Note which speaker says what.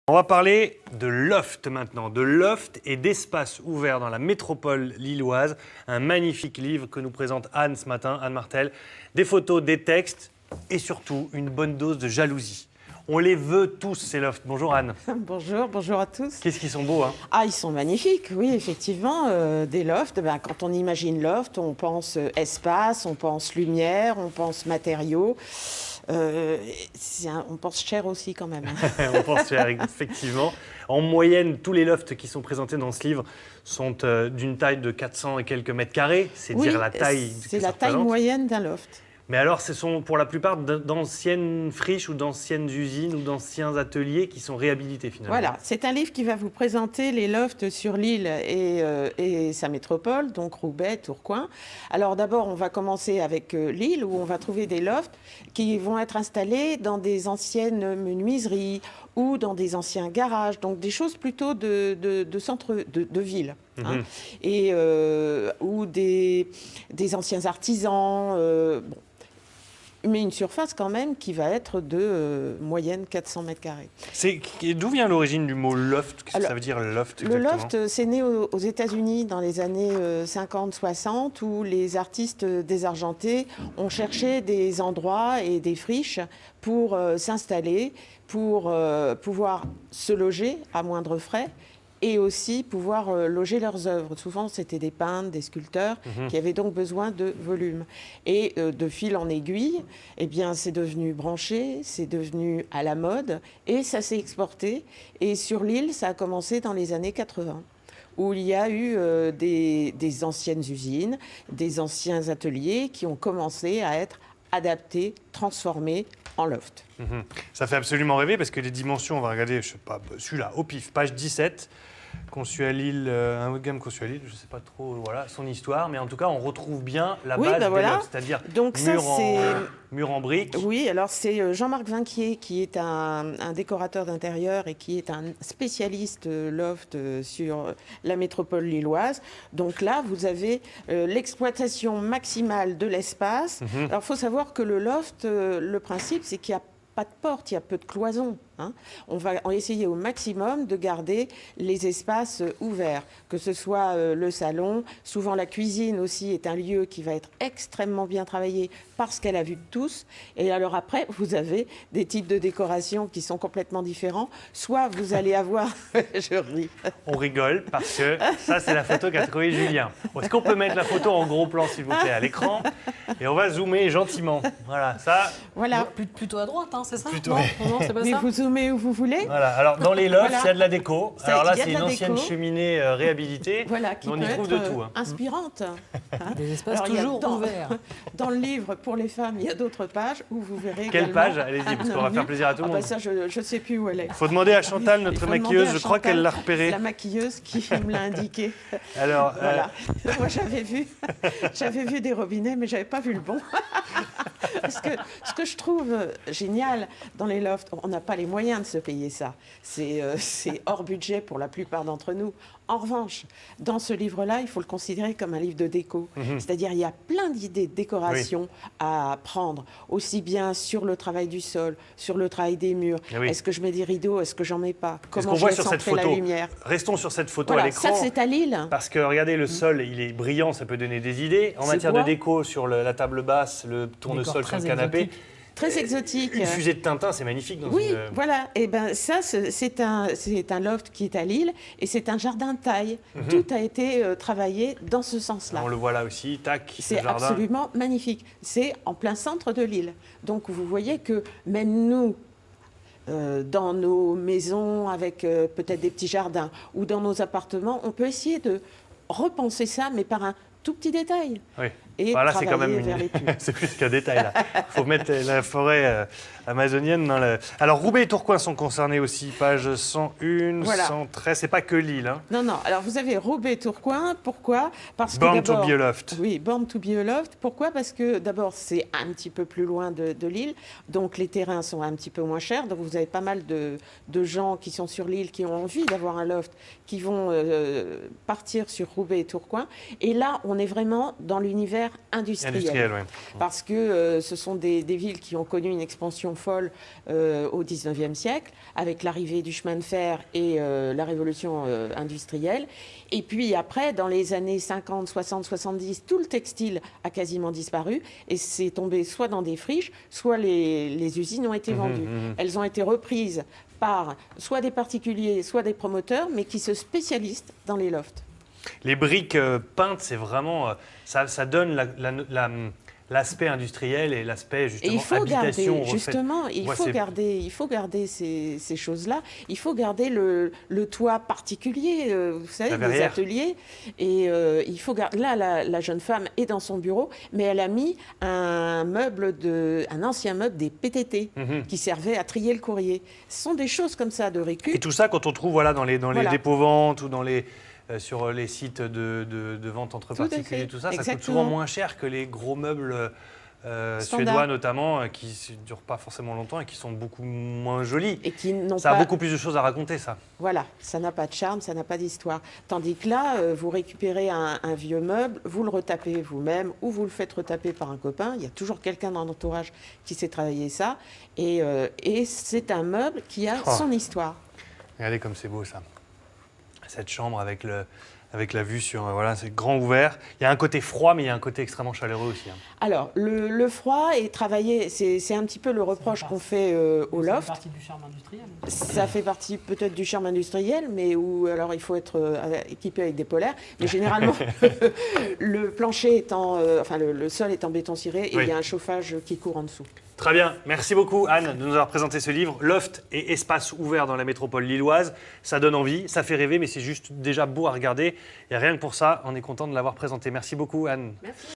Speaker 1: On va parler de loft maintenant, de loft et d'espace ouvert dans la métropole lilloise. Un magnifique livre que nous présente Anne ce matin, Anne Martel. Des photos, des textes et surtout une bonne dose de jalousie. On les veut tous, ces lofts. Bonjour Anne.
Speaker 2: Bonjour à tous.
Speaker 1: Qu'est-ce qu'ils sont beaux, hein?
Speaker 2: Ah, ils sont magnifiques, oui, effectivement. Des lofts, quand on imagine loft, on pense espace, on pense lumière, on pense matériaux. On pense cher aussi quand même.
Speaker 1: On pense cher, effectivement. En moyenne, tous les lofts qui sont présentés dans ce livre sont d'une taille de 400 et quelques mètres carrés. C'est dire la taille que
Speaker 2: c'est
Speaker 1: ça
Speaker 2: la taille
Speaker 1: représente.
Speaker 2: moyenne d'un loft.
Speaker 1: Mais alors, ce sont pour la plupart d'anciennes friches ou d'anciennes usines ou d'anciens ateliers qui sont réhabilités finalement.
Speaker 2: Voilà, c'est un livre qui va vous présenter les lofts sur l'île et sa métropole, donc Roubaix, Tourcoing. Alors d'abord, on va commencer avec l'île où on va trouver des lofts qui vont être installés dans des anciennes menuiseries ou dans des anciens garages, donc des choses plutôt de centre de ville. Hein, et, ou des anciens artisans. Mais une surface quand même qui va être de moyenne 400 mètres carrés.
Speaker 1: D'où vient l'origine du mot loft? Qu'est-ce que ça veut dire loft exactement?
Speaker 2: Le loft, c'est né aux États-Unis dans les années 50-60 où les artistes désargentés ont cherché des endroits et des friches pour s'installer, pour pouvoir se loger à moindre frais et aussi pouvoir loger leurs œuvres. Souvent, c'était des peintres, des sculpteurs qui avaient donc besoin de volume. Et de fil en aiguille, eh bien, c'est devenu branché, c'est devenu à la mode et ça s'est exporté. Et sur l'île, ça a commencé dans les années 80 où il y a eu des anciennes usines, des anciens ateliers qui ont commencé à être adaptés, transformés en loft.
Speaker 1: Ça fait absolument rêver parce que les dimensions, on va regarder, je sais pas, celui-là, au pif, page 17, conçu à Lille, un gamme conçu à Lille, je ne sais pas trop son histoire, mais en tout cas, on retrouve bien la base des lofts, c'est-à-dire mur en briques.
Speaker 2: Oui, alors c'est Jean-Marc Vinquier qui est un décorateur d'intérieur et qui est un spécialiste loft sur la métropole lilloise. Donc là, vous avez l'exploitation maximale de l'espace. Alors, il faut savoir que le loft, le principe, c'est qu'il n'y a pas de porte, il y a peu de cloisons. Hein. On va essayer au maximum de garder les espaces ouverts, que ce soit le salon. Souvent, la cuisine aussi est un lieu qui va être extrêmement bien travaillé parce qu'elle a vu de tous. Et alors après, vous avez des types de décoration qui sont complètement différents. Soit vous allez avoir... Je ris.
Speaker 1: On rigole parce que ça, c'est la photo qu'a trouvée Julien. Est-ce qu'on peut mettre la photo en gros plan, s'il vous plaît, à l'écran? Et on va zoomer gentiment. Voilà, ça...
Speaker 2: Voilà.
Speaker 3: Plutôt à droite, hein, c'est ça?
Speaker 1: Plutôt,
Speaker 3: non, c'est pas
Speaker 2: mais
Speaker 3: ça.
Speaker 2: Vous zoomez où vous voulez.
Speaker 1: Voilà. Alors, dans les lofts, il y a de la déco. Alors là, c'est une ancienne
Speaker 2: déco.
Speaker 1: cheminée réhabilitée.
Speaker 2: Voilà, qui
Speaker 1: on
Speaker 2: peut
Speaker 1: y trouve
Speaker 2: être
Speaker 1: de tout.
Speaker 2: inspirante. Hein.
Speaker 3: Des espaces
Speaker 2: Alors, il y a
Speaker 3: toujours ouverts.
Speaker 2: Dans le livre pour les femmes, il y a d'autres pages où vous verrez
Speaker 1: Quelle
Speaker 2: également
Speaker 1: page? Allez-y, parce qu'on va faire plaisir à tout le monde.
Speaker 2: Ça, je ne sais plus où elle est.
Speaker 1: Il faut demander à Chantal, notre maquilleuse. Je crois qu'elle l'a repérée.
Speaker 2: La maquilleuse qui me l'a indiqué.
Speaker 1: Alors,
Speaker 2: voilà. Moi, j'avais vu des robinets, mais je n'avais pas vu le bon. Parce que ce que je trouve génial dans les lofts, on n'a pas les moyens de se payer ça. C'est hors budget pour la plupart d'entre nous. En revanche, dans ce livre-là, il faut le considérer comme un livre de déco. C'est-à-dire, il y a plein d'idées de décoration à prendre, aussi bien sur le travail du sol, sur le travail des murs. Est-ce que je mets des rideaux? Est-ce que j'en mets pas? Comment je vais centrer la lumière?
Speaker 1: Restons sur cette photo
Speaker 2: voilà,
Speaker 1: à l'écran.
Speaker 2: Ça, c'est à Lille.
Speaker 1: Parce que, regardez, le sol, il est brillant, ça peut donner des idées. En matière de déco, sur la table basse, le tournesol sur le canapé...
Speaker 3: Exotique.
Speaker 2: Très exotique.
Speaker 1: Une fusée de Tintin, c'est magnifique.
Speaker 2: Voilà. Et ben ça, c'est un loft qui est à Lille et c'est un jardin de taille. Tout a été travaillé dans ce sens-là.
Speaker 1: On le voit là aussi, tac,
Speaker 2: c'est absolument magnifique. C'est en plein centre de Lille. Donc vous voyez que même nous, dans nos maisons avec peut-être des petits jardins ou dans nos appartements, on peut essayer de repenser ça, mais par un tout petit détail.
Speaker 1: Oui.
Speaker 2: Et
Speaker 1: voilà, c'est quand même c'est plus qu'un détail là. Il faut mettre la forêt amazonienne dans le... Alors Roubaix et Tourcoing sont concernés aussi, page 101, 113, c'est pas que Lille. Hein.
Speaker 2: Non, alors vous avez Roubaix et Tourcoing, pourquoi? Parce que
Speaker 1: Born to be a loft.
Speaker 2: Oui, Born to be a loft. Pourquoi? Parce que d'abord c'est un petit peu plus loin de Lille, donc les terrains sont un petit peu moins chers, donc vous avez pas mal de gens qui sont sur l'île qui ont envie d'avoir un loft, qui vont partir sur Roubaix et Tourcoing. Et là, on est vraiment dans l'univers industriel.
Speaker 1: Ouais.
Speaker 2: Parce que ce sont des villes qui ont connu une expansion folle au XIXe siècle, avec l'arrivée du chemin de fer et la révolution industrielle. Et puis après, dans les années 50, 60, 70, tout le textile a quasiment disparu et c'est tombé soit dans des friches, soit les usines ont été vendues. Elles ont été reprises par soit des particuliers, soit des promoteurs, mais qui se spécialisent dans les lofts.
Speaker 1: Les briques peintes, c'est vraiment... ça donne l'aspect industriel et l'aspect justement
Speaker 2: et il faut
Speaker 1: habitation.
Speaker 2: Garder, justement, il faut garder ces choses-là. Il faut garder le toit particulier, vous savez, des ateliers. Et il faut garder. Là, la jeune femme est dans son bureau, mais elle a mis un ancien meuble des PTT qui servait à trier le courrier. Ce sont des choses comme ça de récup.
Speaker 1: Et tout ça, quand on trouve dans les dépôts-ventes ou sur les sites de vente entre particuliers, tout ça, ça coûte souvent moins cher que les gros meubles suédois notamment, qui ne durent pas forcément longtemps et qui sont beaucoup moins jolis.
Speaker 2: Et qui
Speaker 1: ça a beaucoup plus de choses à raconter, ça.
Speaker 2: Voilà, ça n'a pas de charme, ça n'a pas d'histoire. Tandis que là, vous récupérez un vieux meuble, vous le retapez vous-même ou vous le faites retaper par un copain. Il y a toujours quelqu'un dans l'entourage qui sait travailler ça. Et c'est un meuble qui a son histoire.
Speaker 1: Regardez comme c'est beau, ça. Cette chambre avec la vue sur... c'est grand ouvert. Il y a un côté froid, mais il y a un côté extrêmement chaleureux aussi.
Speaker 2: Alors, le froid est travaillé... C'est un petit peu le reproche qu'on fait au loft.
Speaker 3: Ça fait partie du charme industriel.
Speaker 2: Ça fait partie peut-être du charme industriel, mais alors il faut être équipé avec des polaires. Mais généralement, le plancher étant... le sol est en béton ciré et il y a un chauffage qui court en dessous.
Speaker 1: Très bien. Merci beaucoup, Anne, de nous avoir présenté ce livre. Loft et espace ouvert dans la métropole lilloise. Ça donne envie, ça fait rêver, mais c'est juste déjà beau à regarder. Et rien que pour ça, on est content de l'avoir présenté. Merci beaucoup, Anne.
Speaker 2: Merci.